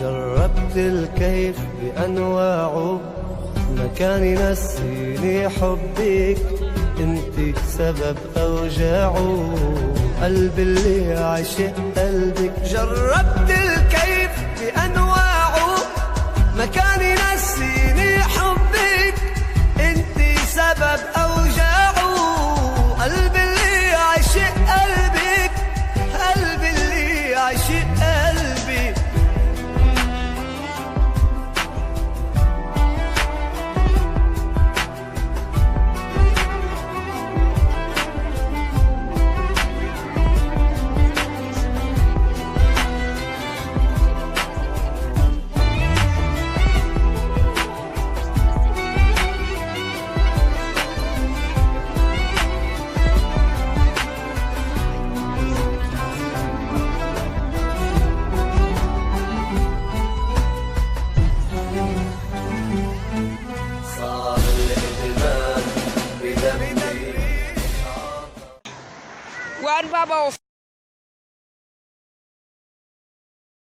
جربت الكيف بأنواعه، ما كان ينسيني حبك، انت سبب أوجاعه، قلبي اللي عاشق قلبك. جربت الكيف بأنواعه، ما كان ينسيني حبك، انت سبب أوجاعه، قلبي اللي عاشق قلبك، قلبي اللي عاشق قلبي. One bubble.